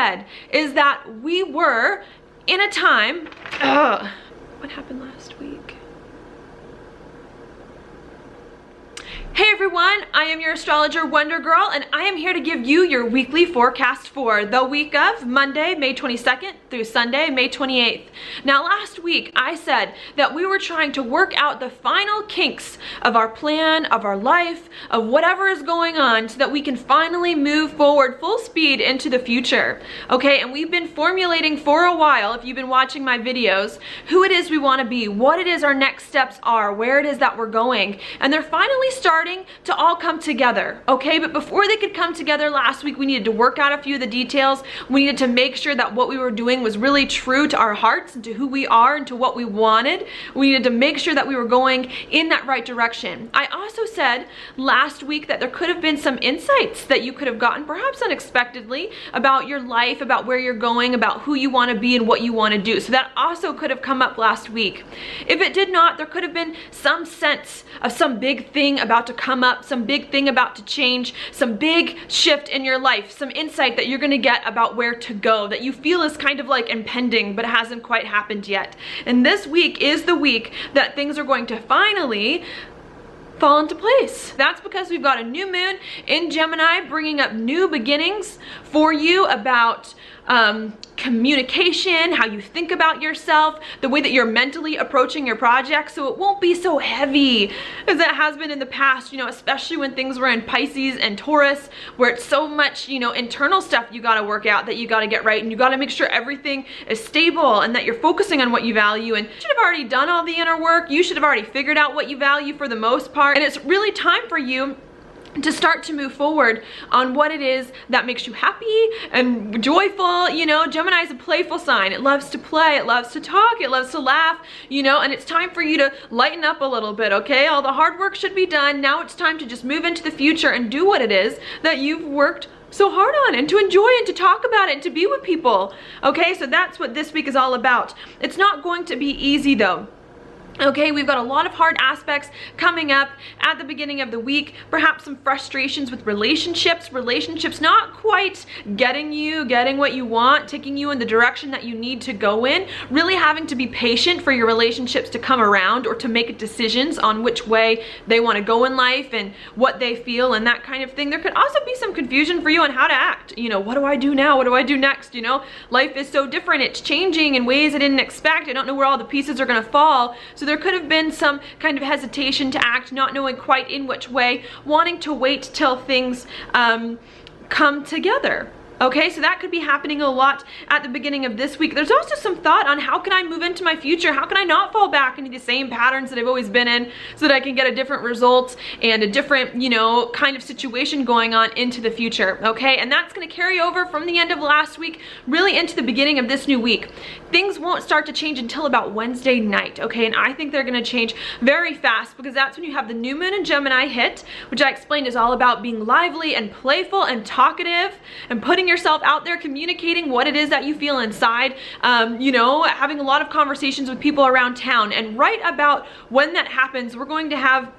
said is that we were in a time, what happened last week? Hey everyone, I am your astrologer Wonder Girl, and I am here to give you your weekly forecast for the week of Monday, May 22nd through Sunday, May 28th. Now last week I said that we were trying to work out the final kinks of our plan, of our life, of whatever is going on so that we can finally move forward full speed into the future. Okay, and we've been formulating for a while, if you've been watching my videos, who it is we want to be, what it is our next steps are, where it is that we're going, and they're finally starting to all come together, okay? But before they could come together last week, we needed to work out a few of the details. We needed to make sure that what we were doing was really true to our hearts and to who we are and to what we wanted. We needed to make sure that we were going in that right direction. I also said last week that there could have been some insights that you could have gotten, perhaps unexpectedly, about your life, about where you're going, about who you want to be and what you want to do. So that also could have come up last week. If it did not, there could have been some sense of some big thing about to come up, some big thing about to change, some big shift in your life, some insight that you're going to get about where to go that you feel is kind of like impending but hasn't quite happened yet. And this week is the week that things are going to finally fall into place. That's because we've got a new moon in Gemini bringing up new beginnings for you about communication, how you think about yourself, the way that you're mentally approaching your project, so it won't be so heavy as it has been in the past, you know, especially when things were in Pisces and Taurus, where it's so much, you know, internal stuff you got to work out, that you got to get right, and you got to make sure everything is stable and that you're focusing on what you value. And you should have already done all the inner work. You should have already figured out what you value for the most part, and it's really time for you to start to move forward on what it is that makes you happy and joyful. You know, Gemini is a playful sign. It loves to play, it loves to talk, it loves to laugh, you know, and it's time for you to lighten up a little bit, okay? All the hard work should be done. Now it's time to just move into the future and do what it is that you've worked so hard on, and to enjoy and to talk about it and to be with people, okay? So that's what this week is all about. It's not going to be easy though. Okay, we've got a lot of hard aspects coming up at the beginning of the week, perhaps some frustrations with relationships not quite getting what you want, taking you in the direction that you need to go in, really having to be patient for your relationships to come around or to make decisions on which way they want to go in life and what they feel and that kind of thing. There could also be some confusion for you on how to act. You know, what do I do now? What do I do next? You know, life is so different. It's changing in ways I didn't expect. I don't know where all the pieces are going to fall. So there could have been some kind of hesitation to act, not knowing quite in which way, wanting to wait till things come together. Okay, so that could be happening a lot at the beginning of this week. There's also some thought on how can I move into my future? How can I not fall back into the same patterns that I've always been in so that I can get a different result and a different, you know, kind of situation going on into the future, okay? And that's gonna carry over from the end of last week really into the beginning of this new week. Things won't start to change until about Wednesday night, okay? And I think they're gonna change very fast because that's when you have the new moon in Gemini hit, which I explained is all about being lively and playful and talkative and putting yourself out there, communicating what it is that you feel inside, you know, having a lot of conversations with people around town. And right about when that happens, we're going to have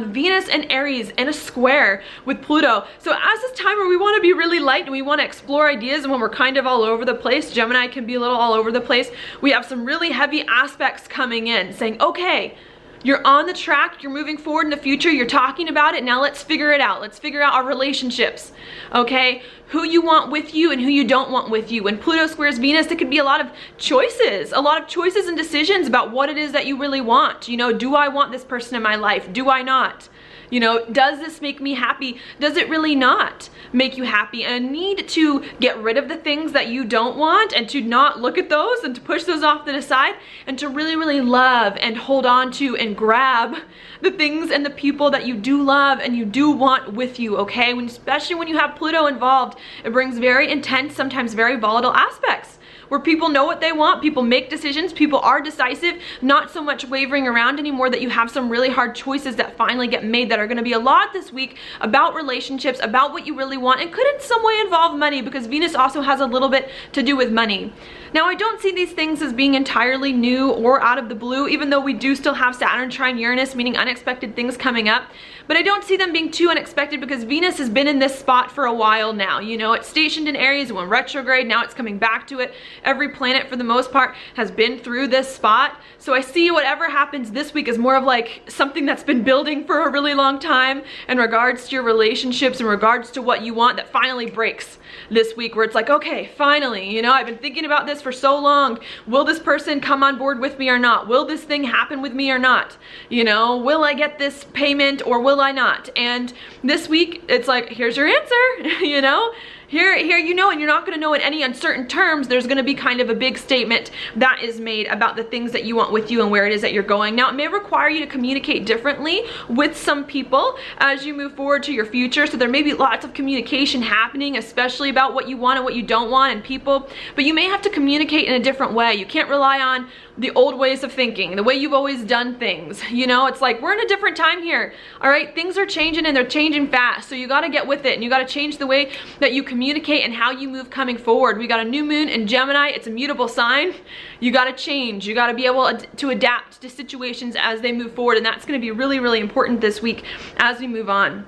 Venus and Aries in a square with Pluto. So as this time where we want to be really light and we want to explore ideas, and when we're kind of all over the place, Gemini can be a little all over the place, we have some really heavy aspects coming in saying, okay, you're on the track, you're moving forward in the future, you're talking about it, now let's figure it out. Let's figure out our relationships, okay? Who you want with you and who you don't want with you. When Pluto squares Venus, it could be a lot of choices and decisions about what it is that you really want. You know, do I want this person in my life? Do I not? You know, does this make me happy? Does it really not make you happy? And a need to get rid of the things that you don't want and to not look at those and to push those off to the side and to really, really love and hold on to and grab the things and the people that you do love and you do want with you, okay? Especially when you have Pluto involved, it brings very intense, sometimes very volatile aspects, where people know what they want, people make decisions, people are decisive, not so much wavering around anymore, that you have some really hard choices that finally get made that are gonna be a lot this week about relationships, about what you really want, and could in some way involve money, because Venus also has a little bit to do with money. Now, I don't see these things as being entirely new or out of the blue, even though we do still have Saturn trine Uranus, meaning unexpected things coming up. But I don't see them being too unexpected because Venus has been in this spot for a while now. You know, it's stationed in Aries, it went retrograde, now it's coming back to it. Every planet, for the most part, has been through this spot. So I see whatever happens this week is more of like something that's been building for a really long time in regards to your relationships, in regards to what you want, that finally breaks this week, where it's like, okay, finally, you know, I've been thinking about this for so long. Will this person come on board with me or not? Will this thing happen with me or not? You know, will I get this payment or will I not? And this week, it's like, here's your answer, you know? Here, you know, and you're not going to know in any uncertain terms. There's going to be kind of a big statement that is made about the things that you want with you and where it is that you're going. Now, it may require you to communicate differently with some people as you move forward to your future. So there may be lots of communication happening, especially about what you want and what you don't want and people. But you may have to communicate in a different way. You can't rely on the old ways of thinking, the way you've always done things. You know, it's like, we're in a different time here. All right, things are changing and they're changing fast. So you got to get with it, and you got to change the way that you communicate and how you move coming forward. We got a new moon in Gemini. It's a mutable sign. You got to change. You got to be able to adapt to situations as they move forward. And that's going to be really, really important this week as we move on.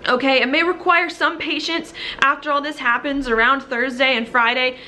Okay, it may require some patience after all this happens around Thursday and Friday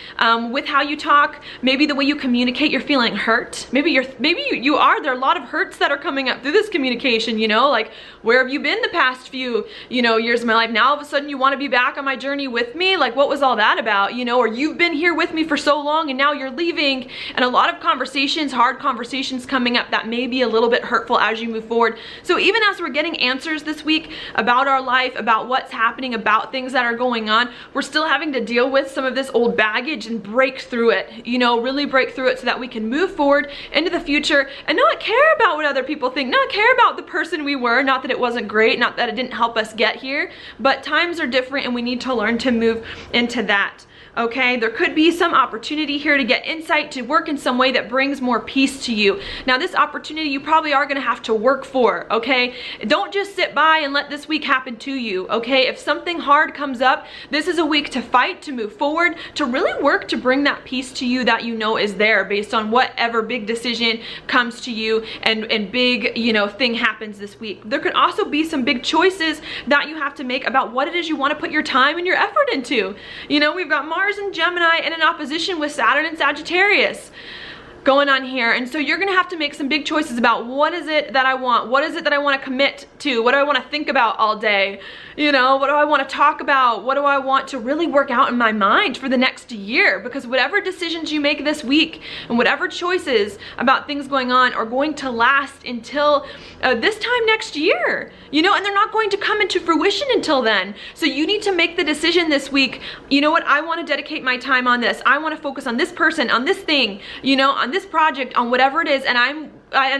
with how you talk, maybe the way you communicate. You're feeling hurt. Maybe you are. There are a lot of hurts that are coming up through this communication, you know, like, where have you been the past few, you know, years of my life? Now all of a sudden you want to be back on my journey with me? Like, what was all that about? You know, or you've been here with me for so long and now you're leaving. And a lot of conversations, hard conversations coming up that may be a little bit hurtful as you move forward. So even as we're getting answers this week about our life, about what's happening, about things that are going on, we're still having to deal with some of this old baggage and break through it, you know, really break through it so that we can move forward into the future and not care about what other people think, not care about the person we were. Not that it wasn't great, not that it didn't help us get here, but times are different and we need to learn to move into that. Okay, there could be some opportunity here to get insight, to work in some way that brings more peace to you. Now, this opportunity you probably are going to have to work for, okay? Don't just sit by and let this week happen to you, okay? If something hard comes up, this is a week to fight, to move forward, to really work to bring that peace to you that you know is there based on whatever big decision comes to you and big, you know, thing happens this week. There could also be some big choices that you have to make about what it is you want to put your time and your effort into. You know, we've got Mars and Gemini and in opposition with Saturn and Sagittarius going on here. And so you're going to have to make some big choices about what is it that I want? What is it that I want to commit to? What do I want to think about all day? You know, what do I want to talk about? What do I want to really work out in my mind for the next year? Because whatever decisions you make this week and whatever choices about things going on are going to last until this time next year, you know, and they're not going to come into fruition until then. So you need to make the decision this week. You know what? I want to dedicate my time on this. I want to focus on this person, on this thing, you know, on this project, on whatever it is, and I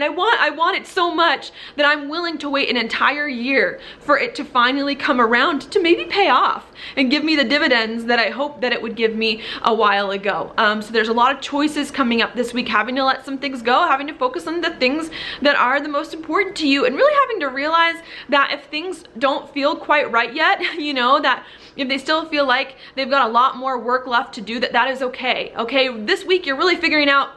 want it so much that I'm willing to wait an entire year for it to finally come around to maybe pay off and give me the dividends that I hoped that it would give me a while ago. So there's a lot of choices coming up this week, having to let some things go, having to focus on the things that are the most important to you, and really having to realize that if things don't feel quite right yet, you know, that if they still feel like they've got a lot more work left to do, that is okay. Okay, this week you're really figuring out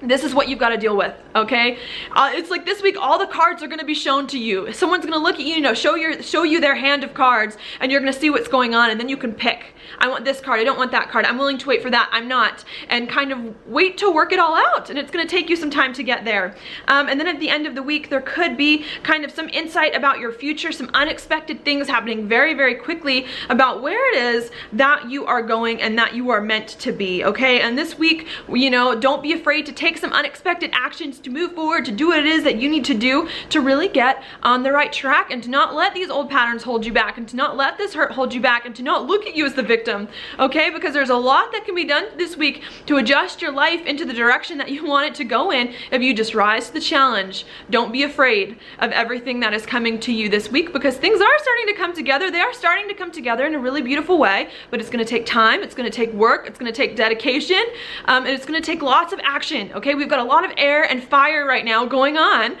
this is what you've got to deal with, okay? It's like this week, all the cards are going to be shown to you. Someone's going to look at you, you know, show you their hand of cards, and you're going to see what's going on, and then you can pick. I want this card. I don't want that card. I'm willing to wait for that. I'm not. And kind of wait to work it all out. And it's going to take you some time to get there. And then at the end of the week, there could be kind of some insight about your future, some unexpected things happening very, very quickly about where it is that you are going and that you are meant to be, okay? And this week, you know, don't be afraid to take some unexpected actions to move forward, to do what it is that you need to do to really get on the right track, and to not let these old patterns hold you back, and to not let this hurt hold you back, and to not look at you as the victim, okay? Because there's a lot that can be done this week to adjust your life into the direction that you want it to go in if you just rise to the challenge. Don't be afraid of everything that is coming to you this week, because things are starting to come together. They are starting to come together in a really beautiful way, but it's going to take time, it's going to take work, it's going to take dedication, and it's going to take lots of action, okay? We've got a lot of air and fire right now going on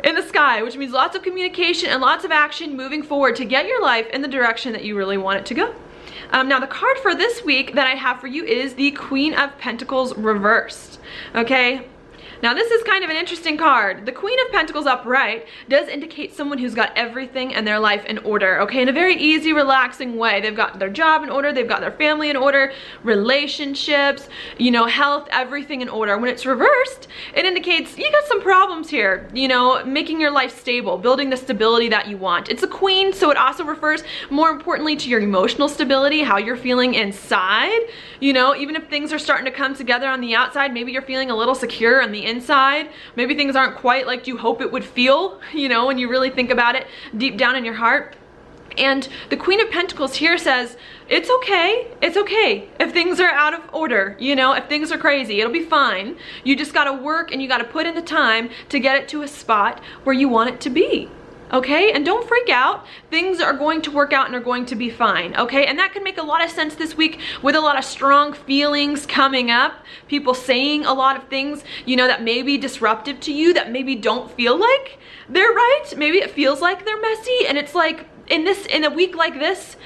in the sky, which means lots of communication and lots of action moving forward to get your life in the direction that you really want it to go. Now the card for this week that I have for you is the Queen of Pentacles reversed, okay? Now this is kind of an interesting card. The Queen of Pentacles upright does indicate someone who's got everything in their life in order, okay? In a very easy, relaxing way. They've got their job in order, they've got their family in order, relationships, you know, health, everything in order. When it's reversed, it indicates you got some problems here, you know, making your life stable, building the stability that you want. It's a queen, so it also refers more importantly to your emotional stability, how you're feeling inside. You know, even if things are starting to come together on the outside, maybe you're feeling a little secure on the inside. Maybe things aren't quite like you hope it would feel, you know, when you really think about it deep down in your heart. And the Queen of Pentacles here says, it's okay if things are out of order, you know, if things are crazy, it'll be fine. You just gotta work and you gotta put in the time to get it to a spot where you want it to be. Okay, and don't freak out. Things are going to work out and are going to be fine, okay? And that can make a lot of sense this week with a lot of strong feelings coming up, people saying a lot of things, you know, that may be disruptive to you, that maybe don't feel like they're right. Maybe it feels like they're messy, and it's like in a week like this,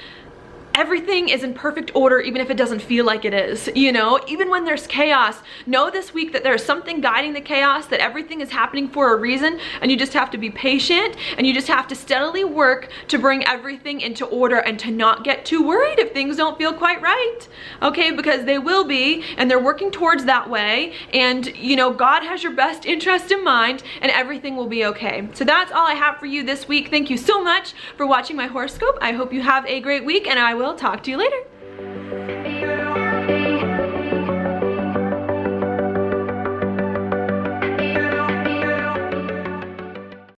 everything is in perfect order, even if it doesn't feel like it is, you know? Even when there's chaos, know this week that there's something guiding the chaos, that everything is happening for a reason, and you just have to be patient, and you just have to steadily work to bring everything into order and to not get too worried if things don't feel quite right, okay? Because they will be, and they're working towards that way, and you know, God has your best interest in mind, and everything will be okay. So that's all I have for you this week. Thank you so much for watching my horoscope. I hope you have a great week, and I will talk to you later.